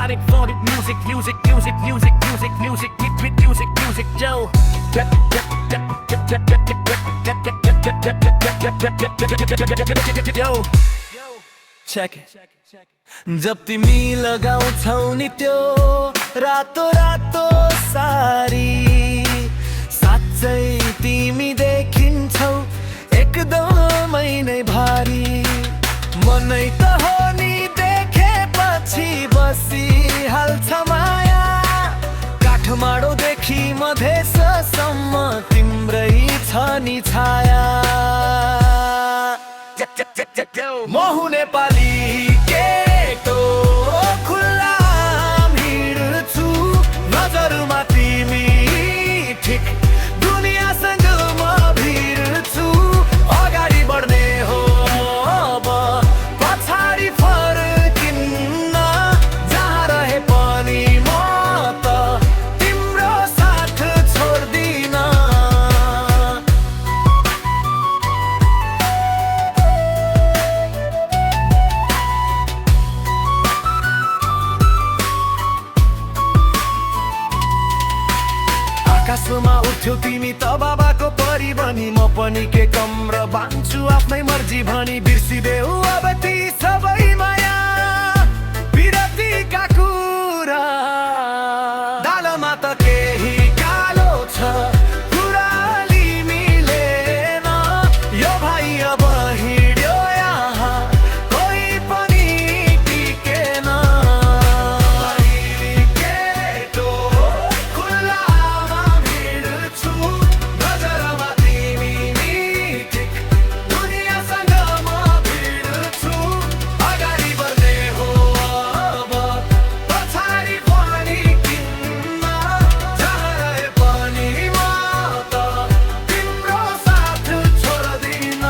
melodic, phonic music, music, music, music, music, music, music, music, yo. Yo, check it. जब तिमी लगाउँछौ नि त्यो रातो रातो सारी साँच्चै तिमी देखिन्छौ एकदमै नै भारी मनै त हो नि देखेपछि बसिहाल्छ माया काठमाडौँदेखि मधेससम्म तिम्रै छ नि छाया महु नेपाली केटो खुल्ला हिँड्छु नजरमा तिमी ठिक दुनियासँग म भिड्छु अगाडि बढ्ने हो अब पछाडि फर्किन्न जहाँ रहे पनि म त तिम्रो साथ छोड्दिन आकाशमा उठ्यौ तिमी त बाबाको परी बनी म पनि के कम र बाँच्छु आफ्नै मर्जी भनी बिर्सिदेऊ अब ती सबै माया विरतीका कुरा दालमा त केही कालो छ कुराली मिलेन यो भाइ अब हिँड्यो यहाँ कोही पनि टिकेन केटो खुल्लामा भिड्छु नजरमा तिमी ठिक दुनियासँग म भिड्छु अगाडि बढ्ने हो अब पछाडि फर्किन्न जहाँ रहे पनि म त तिम्रो साथ छोड्दिन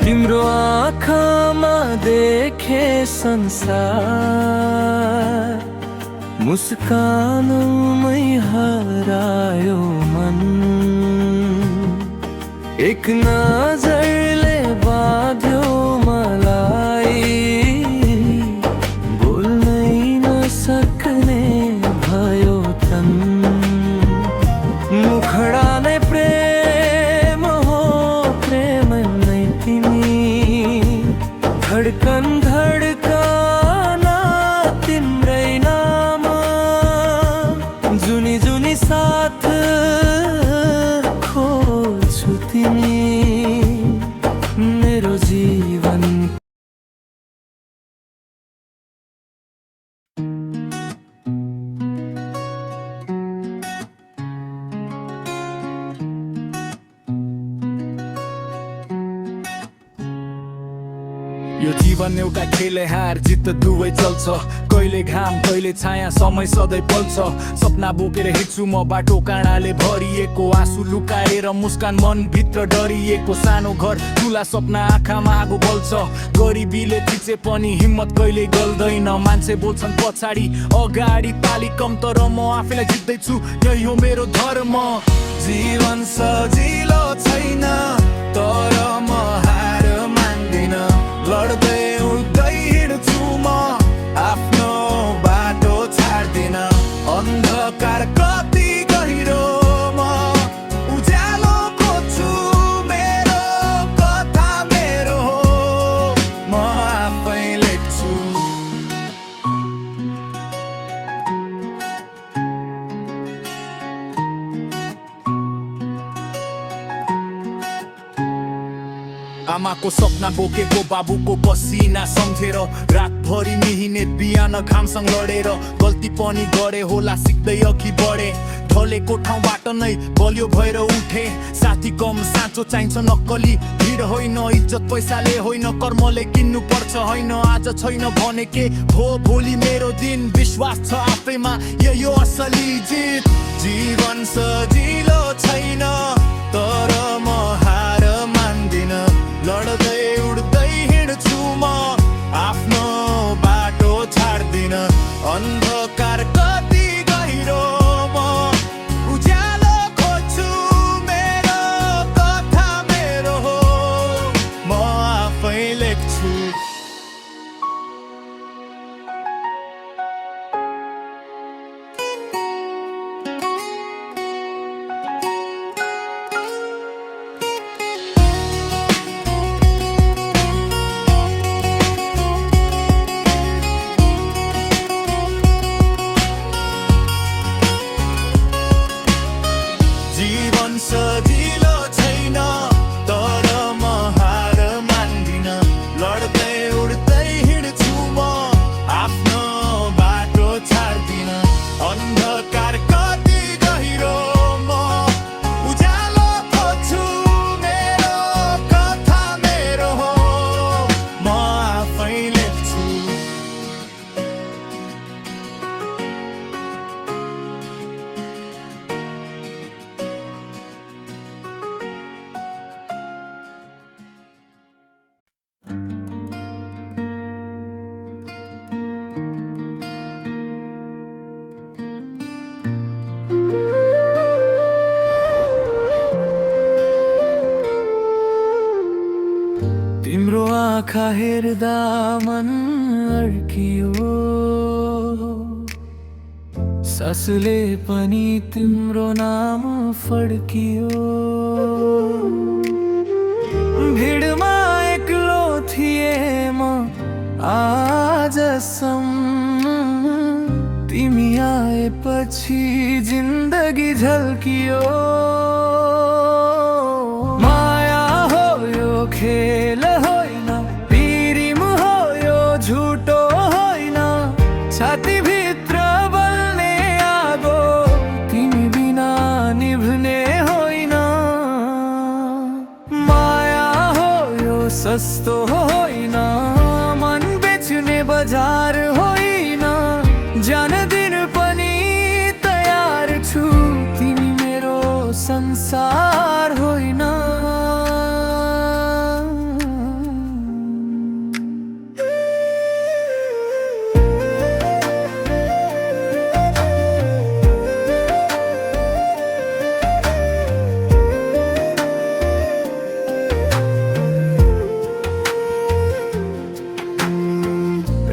तिम्रो आँखामा देखे संसार मुस्कानमै हरायो मन एक नजरले बाँध्यो मलाई बोल्नै नसक्ने भयो तन मुखडा नै प्रेम हो प्रेम नै तिमी धडकन धडकन तिम्रै नाम जुनी जुनी साथ खोज्छु तिमी मेरो जीवन यो जीवन एउटा खेल हार जित दुवै चल्छ कहिले घाम कहिले छाया समय सधैँ पल्छ सपना बोकेर हिँड्छु म बाटो काँडाले भरिएको आँसु लुकाएर मुस्कान मनभित्र डरिएको सानो घर ठुला सपना आँखामा आगो बल्छ गरिबीले थिचे पनि हिम्मत कहिले गल्दैन मान्छे बोल्छन् पछाडि अगाडि पाली कम तर म आफैलाई जित्दैछु यही हो मेरो धर्म जीवन सजिलो छैन तर म हार मान्दिन लड्दै उड्दै हिँड्छु म आफ्नो बाटो छाड्दिन अन्धकार कति गहिरो म उज्यालो खोज्छु मेरो कथा मेरो हो म आफै लेख्छु आमाको सपना बोकेको बाबुको पसिना सम्झेर रातभरि मिहिनेत बिहान घामसँग लडेर गल्ती पनि गरे होला सिक्दै अघि बढे ढलेको ठाउँबाट नै बलियो भएर उठे। साथी कम साँचो चाहिन्छ नक्कली भिड होइन, इज्जत पैसाले होइन कर्मले किन्नु पर्छ होइन। आज छैन भने के हो भोलि मेरो दिन, विश्वास छ आफैमा यही हो असली जित। जीवन सजिलो छैन तर म हार मान्दिन, लड्दै उड्दै हिँड्छु म आफ्नो बाटो छाड्दिन। अन्धकार कति गहिरो म उज्यालो खोज्छु, मेरो कथा मेरो हो म आफै लेख्छु। जीवन सजिलो छैन तर म हार मान्दिन, लड्दै उड्दै हिँड्छु म आफ्नो बाटो छाड्दिन। अन्धकार कति गहिरो म उज्यालो खोज्छु, मेरो कथा मेरो हो म आफै लेख्छु। तिम्रो आँखा हेर्दा मन अड्कियो, सासले पनि तिम्रो नाम फड्कियो। भिडमा एक्लो थिए म आजसम्म, तिमी आएपछि जिन्दगी झल्कियो। माया हो यो खेल होइन, पिरिम हो यो झुटो होइन, छातीभित्र बल्ने आगो तिमी बिना निभ्ने होइन। माया हो यो सस्तो होइन, मन बेच्ने बजार होइन, जान दिन पनि तयार छु, तिमी मेरो संसार होइन।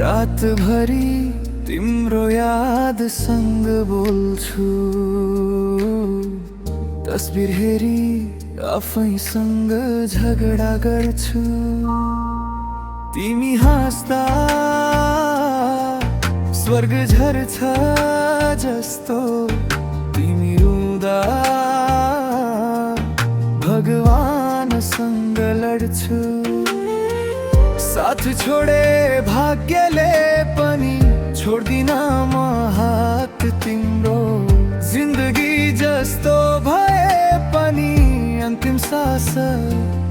रातभरि तिम्रो यादसँग बोल्छु, तस्बिर हेरी आफैसँग झगडा गर्छु। तिमी हाँस्दा स्वर्ग झर्छ जस्तो, तिमी रुँदा भगवानसँग लड्छु। साथ छोडे भाग्यले पनि छोड्दिन म हात तिम्रो, जिन्दगी जस्तो भए पनि अन्तिम सास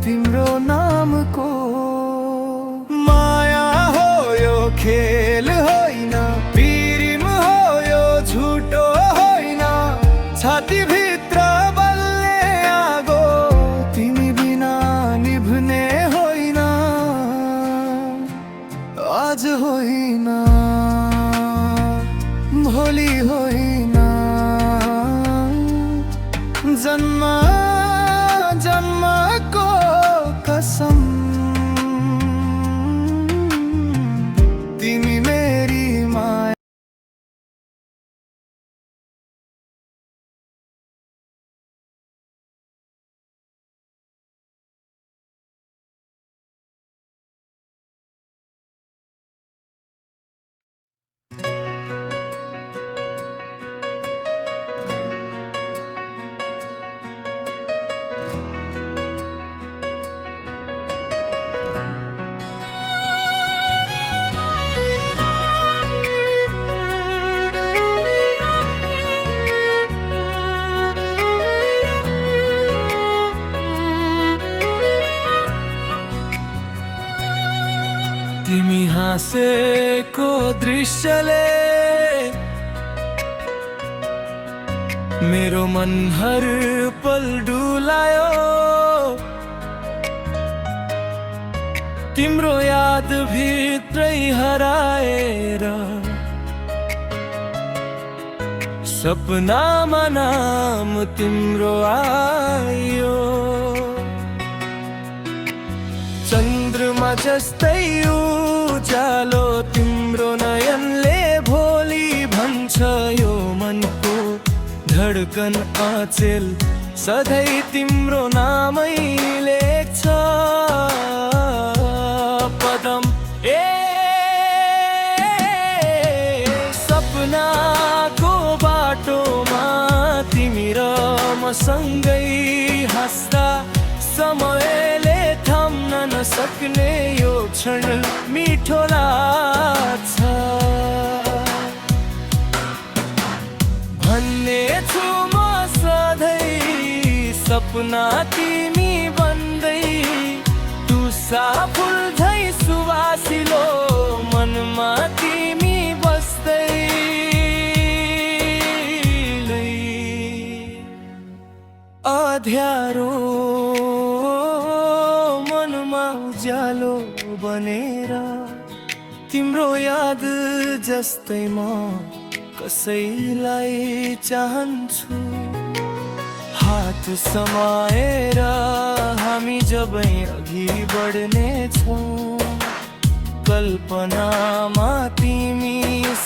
तिम्रो नामको। माया हो यो खेल होइन, पिरिम हो यो झुटो होइन, छातीभित्र बल्ने आगो तिमी बिना निभ्ने होइन। आज होइन भोलि होइन, जन्म जन्मको कसम, तिमी मेरी माया। हाँसेको दृश्यले मेरो मन हर पल डुलायो। तिम्रो याद भित्रै हराएर सपनामा नाम तिम्रो आयो। चन्द्रमा जस्तै उज्यालो तिम्रो नयनले भोलि भन्छ यो मनको धड्कन अचेल सधैँ तिम्रो नामै लेख्छ। पदम सपनाको बाटोमा तिमी र मसँगै हाँस्दा समयले थाम्न नसक्ने यो क्षण मिठो लाग्छ। भन्ने छु म सधैँ सपना तिमी बन्दै तुसा फुल झै सुवासिलो मनमा तिमी बस्दै। अँध्यारो मनमा उज्यालो बनेर तिम्रो याद जस्तै म कसैलाई चाहन्छु। हात समाएर हामी जबै अघि बढ्नेछौँ कल्पनामा तिमी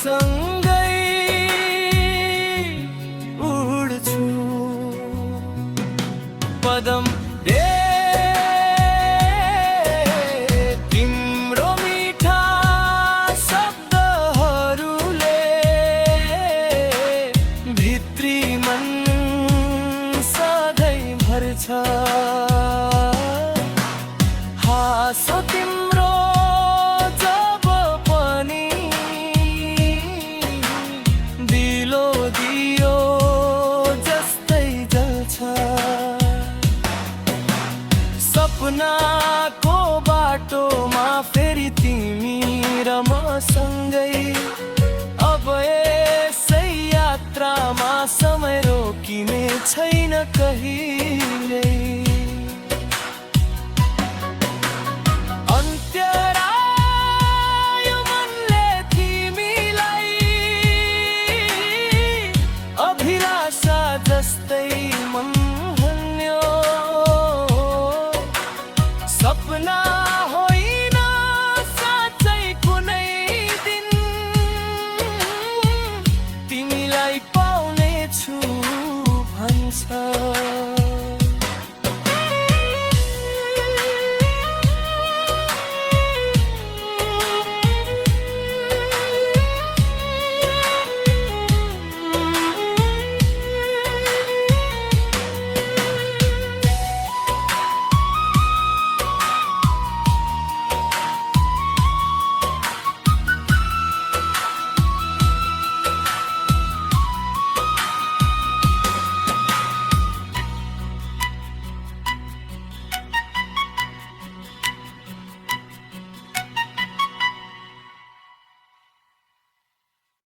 सँगै उड्छु। पदम तिम्रो मिठा शब्दहरूले भित्री मन सधैँ भर्छ। हाँसो तिम्रो जब पनि दिलो दियो जस्तै जल्छ। सपनाको बाटोमा फेरि तिमी र मसँगै अब यसै यात्रामा समय रोकिने छैन कहिल्यै। अन्त्यरायो मनले तिमीलाई अभिलाषा जस्तै मन भन्यो। सपना होइन साँच्चै कुनै दिन तिमीलाई पाउने छु भन्छ।